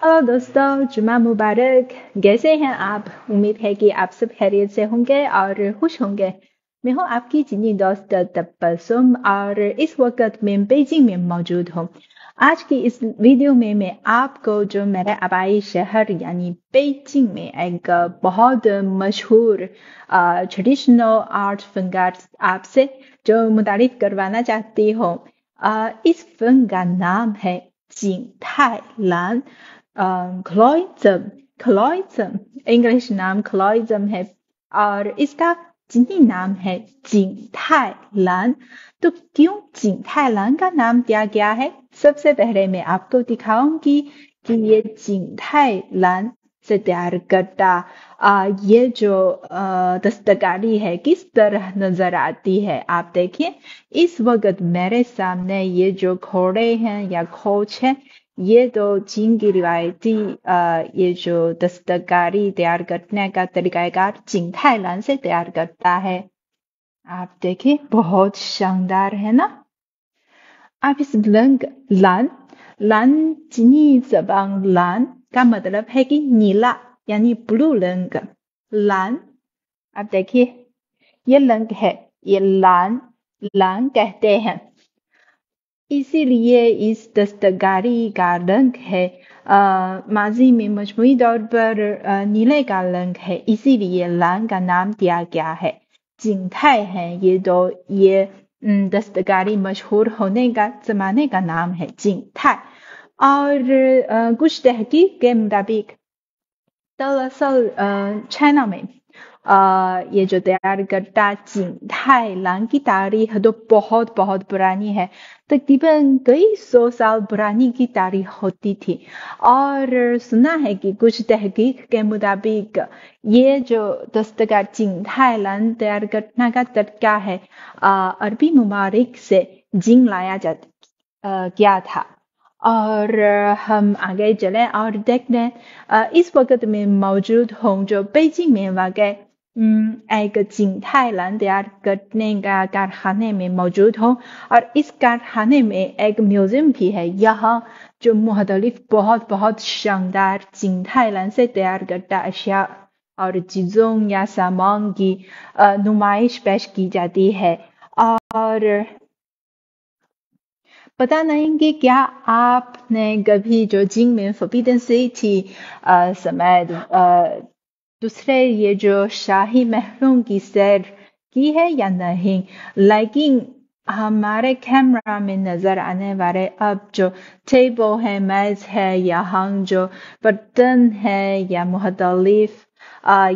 Hello दोस्तों, जुमा मुबारक। कैसे हैं आप? उम्मीद है कि आप सब खैरियत से होंगे और खुश होंगे। मैं हूं आपकी चीनी दोस्त तबस्सुम और इस वक्त मैं बीजिंग में मौजूद हूं। आज की इस वीडियो में मैं आपको जो मेरे आबाई शहर यानी बीजिंग में एक बहुत मशहूर ट्रेडिशनल आर्ट फनकार आपसे जो मुतारिफ करवाना चाहती हूँ। इस फन का नाम है जिंग थाई लान। क्लोइज़म क्लोइज़म इंग्लिश नाम क्लोइज़म है और इसका चीनी नाम है जिंग थाई लान। तो क्यों जिंग थाई लान का नाम दिया गया है? सबसे पहले मैं आपको दिखाऊंगी कि ये जिंग थाई लान से तैयार करता ये जो दस्तकारी है किस तरह नजर आती है। आप देखिए, इस वक्त मेरे सामने ये जो घोड़े हैं या खोच है, ये तो चीन की रिवायती ये जो दस्तकारी तैयार करने का तरीकाकार चीन थाईलैंड से तैयार करता है। आप देखिए, बहुत शानदार है ना। आप इस रंग लाल लाल चीनी जबान लाल का मतलब है कि नीला यानी ब्लू रंग। लाल, आप देखिए, ये रंग है, ये लाल लाल कहते हैं। इसीलिए इस दस्तकारी का रंग है माजी में मजमूई तौर पर नीले का रंग है, इसीलिए लाल का नाम दिया गया है। जिंगथाई है ये तो ये दस्तकारी मशहूर होने का जमाने का नाम है जिंगथाई। और कुछ तहकीक के मुताबिक दरअसल चाइना में ये जो तैयार करता जिंग थाई लांग की तारीख तो बहुत बहुत पुरानी है। तकरीबन कई सौ साल पुरानी की तारीख होती थी। और सुना है कि कुछ तहकीक के मुताबिक ये जो दस्तकार जिंग थाई लांग तैयार करने का तरीका है अरबी ममालिक से जिंग लाया जा गया था। और हम आगे चलें और देखते हैं। इस वक्त मैं मौजूद हूँ जो बीजिंग में वाक़ एक जिंग थाईलैंड तैयार करने का कारखाने में मौजूद हूँ। और इस कारखाने में एक म्यूजियम भी है यहाँ जो मुख्तलिफ बहुत बहुत शानदार जिंग थाईलैंड से तैयार करता अशिया और चीज़ों या सामान की नुमाइश पेश की जाती है। और पता नहीं कि क्या आपने कभी जो जिंग में फोर्बिडन सिटी समेत दूसरे ये जो शाही महलों की सैर की है या नहीं। लेकिन हमारे कैमरा में नजर आने वाले अब जो टेबल है, मेज है, यहाँ जो बर्तन है या मुख्तलिफ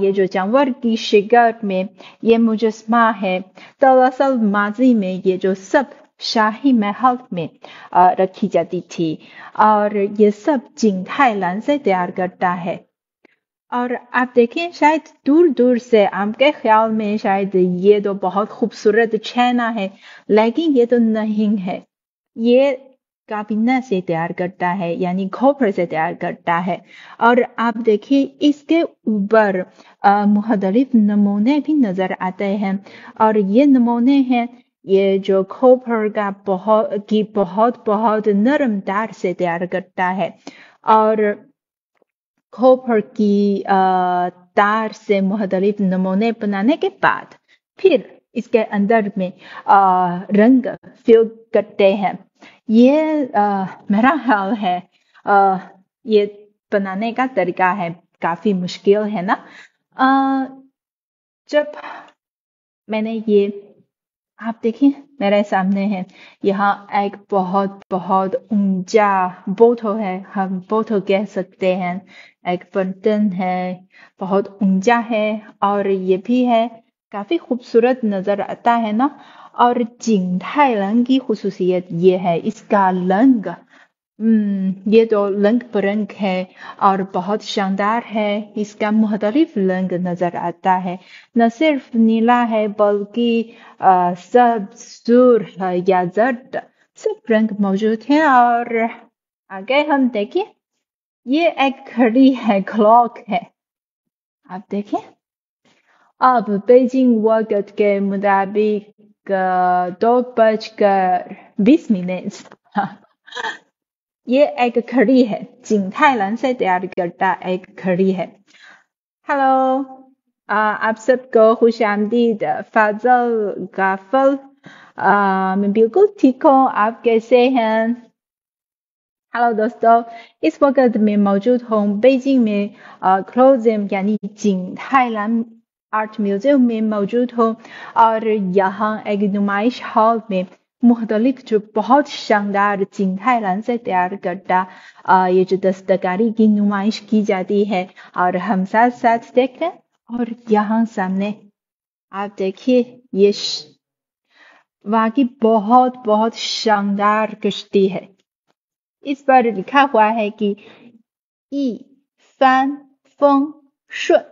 ये जो जानवर की शिकार में ये मुजस्मा है, दरअसल माजी में ये जो सब शाही महल में रखी जाती थी। और ये सब जिंग थाईलैंड से तैयार करता है। और आप देखें, शायद दूर दूर से आपके ख्याल में शायद ये तो बहुत खूबसूरत छेना है, लेकिन ये तो नहीं है। ये काबीना से तैयार करता है यानी खोपर से तैयार करता है। और आप देखिए, इसके ऊपर मुख्तलिफ नमूने भी नजर आते हैं। और ये नमूने हैं ये जो खोपर का बहुत बहुत नरम तार से तैयार करता है। और खोपर की तार से मुख्तलिफ नमूने बनाने के बाद फिर इसके अंदर में रंग फिल करते हैं। ये मेरा ख्याल है अ, ये बनाने का तरीका है काफी मुश्किल है ना। अ, जब मैंने ये आप देखिए, मेरे सामने है यहाँ एक बहुत बहुत ऊंचा बोटो है, हम बोटो कह सकते हैं। एक बर्तन है, बहुत ऊंचा है और ये भी है काफी खूबसूरत नजर आता है ना। और जिंग थाईलैंड की खुसूसियत ये है इसका रंग। ये तो रंग बिरंग है और बहुत शानदार है। इसका मुख्तलिफ रंग नजर आता है, न सिर्फ नीला है बल्कि सब सुर्ख या जर्द सब रंग मौजूद है। और आगे हम देखें, ये एक घड़ी है, क्लॉक है। आप देखें, अब बीजिंग वक्त के मुताबिक 2:20 ये एक घड़ी है, जिंगथाईलान से तैयार करता एक घड़ी है। हेलो, आप सबको खुश आमदीद। फाजल गाफल, मैं बिल्कुल ठीक हूँ, आप कैसे हैं? हेलो दोस्तों, इस वक्त मैं मौजूद हूँ बीजिंग में क्लोजियम यानी जिंगथाईलान आर्ट म्यूजियम में मौजूद हूँ और यहाँ एक नुमाइश हॉल में मुख्तलिफ जो बहुत शानदार जिंगथाईलान से तैयार करता ये जो दस्तकारी की नुमाइश की जाती है और हम साथ साथ देख रहे हैं। और यहाँ सामने आप देखिए ये वहाँ की बहुत बहुत शानदार कश्ती है। इस पर लिखा हुआ है कि ई फैन फंग शुन,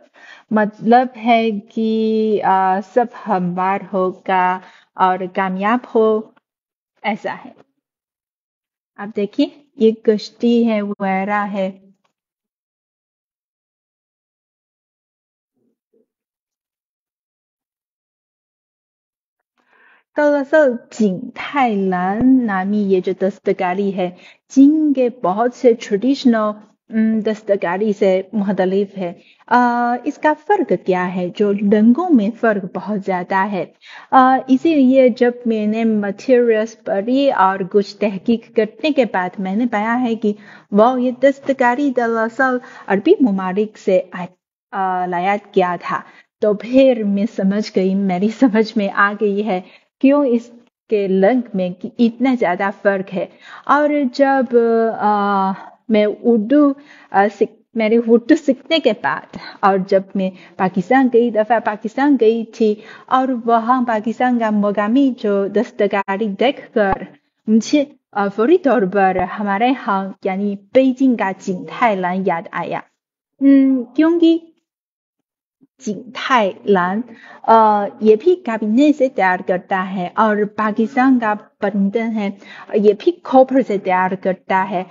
मतलब है कि सब हमवार होगा और कामयाब हो, ऐसा है। आप देखिए ये कश्ती है वगैरह है। दरअसल जिंगथाईलान नामी ये जो दस्तकारी है, चीन के बहुत से ट्रेडिशनल दस्तकारी से मुख्तलिफ है। इसका फ़र्क क्या है? जो रंगों में फ़र्क बहुत ज़्यादा है। इसीलिए जब मैंने मटेरियल्स पढ़ी और कुछ तहकीक करने के बाद मैंने पाया है कि वाह, ये दस्तकारी दरअसल अरबी ममालिक से लाया गया था। तो फिर मैं समझ गई, मेरी समझ में आ गई है क्यों इसके रंग में कि इतना ज़्यादा फ़र्क है। और जब मैं मेरे उर्दू सीखने के बाद और जब मैं पाकिस्तान कई दफ़ा पाकिस्तान गई थी और वहाँ पाकिस्तान का मकामी जो दस्तकारी देखकर मुझे फौरी तौर पर हमारे यहाँ यानी बेइजिंग का जिंगथाईलान याद आया। क्योंकि जिंगथाईलान ये भी काबिने से तैयार करता है और पाकिस्तान का बंधन है, ये भी खोपर से तैयार करता है।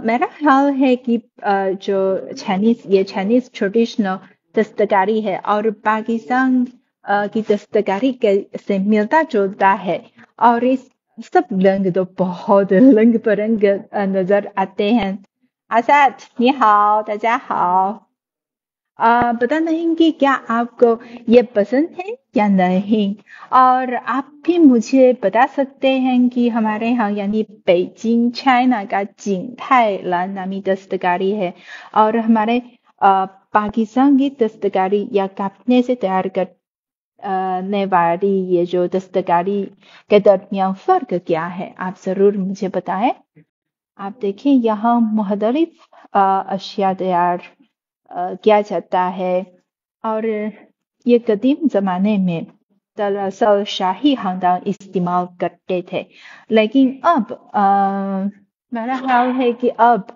मेरा ख्याल है कि जो चाइनीज ट्रेडिशनल दस्तकारी है और पाकिस्तान की दस्तकारी के से मिलता जुलता है और इस सब रंग तो बहुत रंग बिरंग नजर आते हैं। आसाद, 你好，大家好。पता नहीं कि क्या आपको ये पसंद है या नहीं। और आप भी मुझे बता सकते हैं कि हमारे यहाँ यानी बेइजिंग चाइना का जिंगथाईलान नामी दस्तकारी है और हमारे पाकिस्तान की दस्तकारी या कापने से तैयार करने वाली ये जो दस्तकारी के दरमियान फर्क क्या है, आप जरूर मुझे बताएं। आप देखें यहाँ मुख्तलिफ अशिया तैयार किया जाता है और ये कदीम ज़माने में दरअसल शाही खानदान इस्तेमाल करते थे, लेकिन अब मेरा ख्याल है कि अब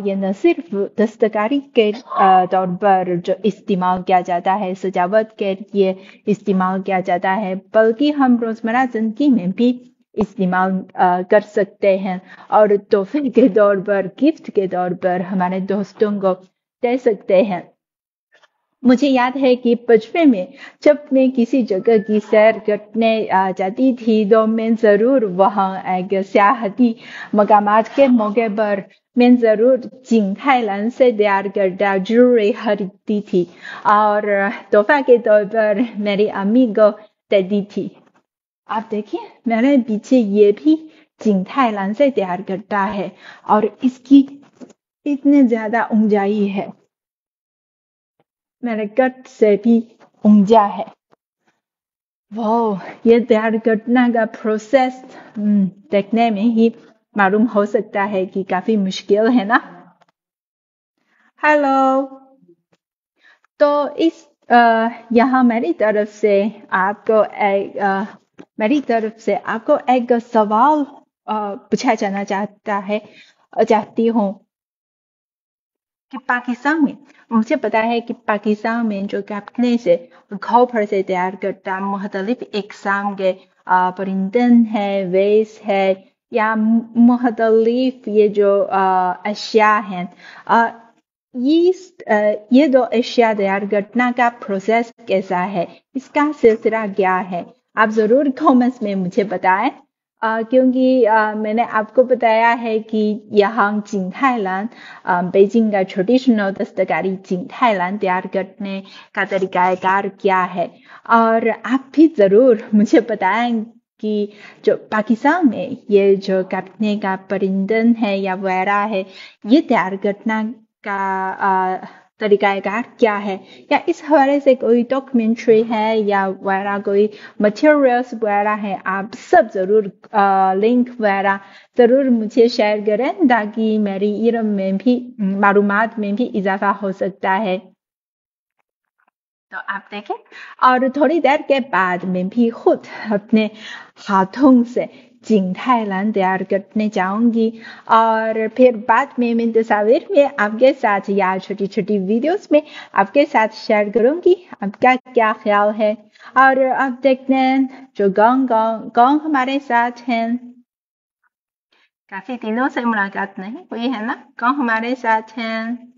ये न सिर्फ दस्तकारी के तौर पर जो इस्तेमाल किया जाता है, सजावट के लिए इस्तेमाल किया जाता है, बल्कि हम रोज़मर्रा ज़िंदगी में भी इस्तेमाल कर सकते हैं और तोहफे के तौर पर, गिफ्ट के तौर पर हमारे दोस्तों को दे सकते हैं। मुझे याद है कि बचपन में जब मैं किसी जगह की सैर करने जाती थी तो मैं ज़रूर वहाँ एक सियाहती मकामात के मौके पर मैं ज़रूर जिंगथाईलान से तैयार करता ज्वेलरी खरीदती थी और तोहफा के तौर पर मेरी अम्मी को देती थी। आप देखिए मेरे पीछे ये भी जिंगथाईलान से तैयार करता है और इसकी इतने ज़्यादा ऊंचाई है, मेरे कट से भी ऊंचा है। वाह, ये तैयार करने का प्रोसेस देखने में ही मालूम हो सकता है कि काफी मुश्किल है ना। हेलो, तो इस यहाँ मेरी तरफ से आपको एक सवाल पूछा जाना चाहती हूँ कि पाकिस्तान में, मुझे पता है कि पाकिस्तान में जो कैप्टन से खोपर से तैयार करता मुख्तलिफ इकसाम के परिंदन है, वेस है या मुख्तलिफ ये जो अशिया हैं, ये दो अशिया तैयार करने का प्रोसेस कैसा है, इसका सिलसिला क्या है, आप जरूर कमेंट्स में मुझे बताएं। क्योंकि मैंने आपको बताया है कि यहाँ जिंगथाईलान बीजिंग का ट्रेडिशनल दस्तकारी जिंगथाईलान तैयार करने का तरीकाकार क्या है और आप भी ज़रूर मुझे बताएं कि जो पाकिस्तान में ये जो काटने का परिंदन है या वगैरह है ये तैयार करना का तरीकाकार क्या है या इस हवाले से कोई डॉक्यूमेंट्री है या वगैरह कोई मटेरियल्स वगैरह है आप सब ज़रूर लिंक वगैरह ज़रूर मुझे शेयर करें ताकि मेरी इल्म में भी मालूमात में भी इजाफा हो सकता है तो आप देखें और थोड़ी देर के बाद मैं भी खुद अपने हाथों से जिंगथाईलान तैयार करने जाऊंगी और फिर बाद में मैं तस्वीर में आपके साथ या छोटी छोटी वीडियोस में आपके साथ शेयर करूंगी आपका क्या ख्याल है और आप देखते हैं जो गांव गांव गांव हमारे साथ हैं काफी दिनों से मुलाकात नहीं हुई है ना गांव हमारे साथ हैं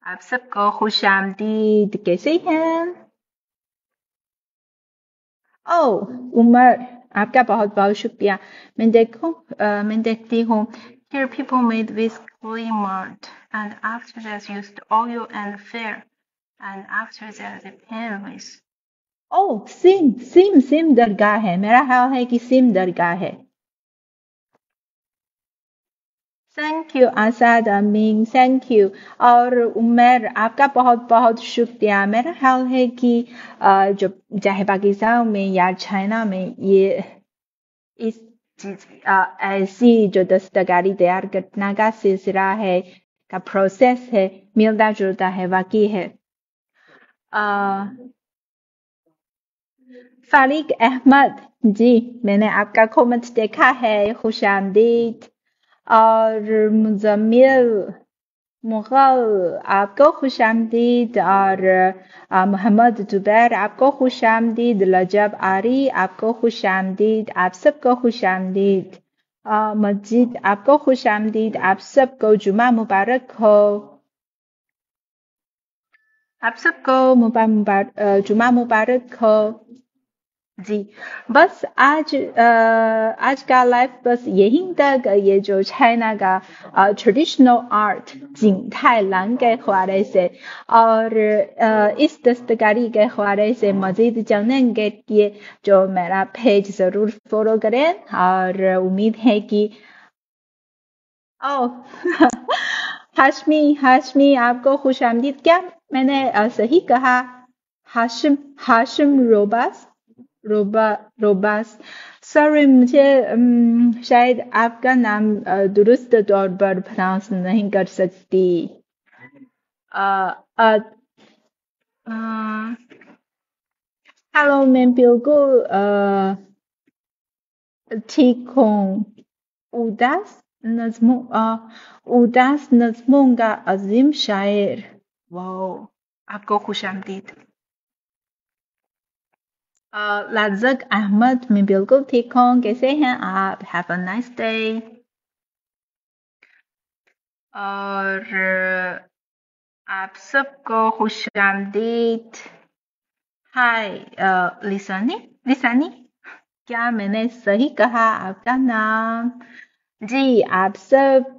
आप सबको खुशामदीद कैसे हैं ओह उमर आपका बहुत बहुत शुक्रिया मैं देखती हूँ here people made with clay mud and after that used oil and fire and after that they pan with oh सिम दरगाह है मेरा ख्याल है कि सिम दरगाह है thank you Asad Amin thank you और उमर आपका बहुत बहुत शुक्रिया मेरा ख्याल है कि जो चाहे पाकिस्तान में या चाइना में ये इस चीज ऐसी जो दस्तकारी तैयार करने का सिलसिला है का प्रोसेस है मिलता जुलता है वाकई है फारिक अहमद जी मैंने आपका कमेंट देखा है खुशामदीद और मुजम्मिल मुगल आपको खुशामदीद और मोहम्मद जुबैर आपको खुशामदीद लजब आरी आपको खुशामदीद आप सबको खुशामदीद मस्जिद आपको खुशामदीद आप सबको जुमा मुबारक हो आप सबको जुमा मुबारक हो जी बस आज का लाइव बस यहीं तक ये जो चाइना का ट्रेडिशनल आर्ट जिंगथाईलान के हवाले से और इस दस्तकारी के हवाले से मजीद जानने के लिए जो मेरा पेज ज़रूर फॉलो करें और उम्मीद है कि ओह हाशमी आपको खुशामदीद क्या मैंने सही कहा हाशिम रोबास सॉरी मुझे शायद आपका नाम दुरुस्त तौर पर प्रोनाउंस नहीं कर सकती हेलो मैं बिल्कुल ठीक हूँ उदास उदास नज़्मों का अजीम शायर वाओ आपको खुशामदीद लाज़क अहमद मैं बिल्कुल ठीक हूँ कैसे हैं आप हैव अ नाइस डे और आप सबको खुशामदीद हाय लिसानी क्या मैंने सही कहा आपका नाम जी आप सब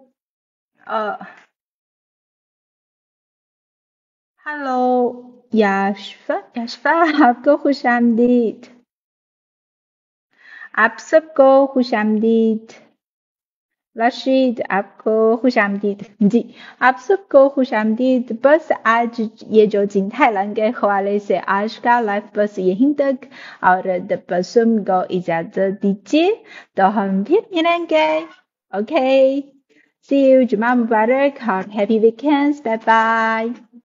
हेलो याशफा आपको खुशामदीद आप सबको खुशामदीद रशीद आपको खुशामदीद जी आप सबको खुशामदीद बस आज ये जो जिंगथाईलान के हवाले से आज का लाइव बस यहीं तक और तबस्सुम को इजाजत दीजिए तो हम फिर मिलेंगे ओके सी यू जुमा मुबारक और हैप्पी वीकेंड्स बाय बाय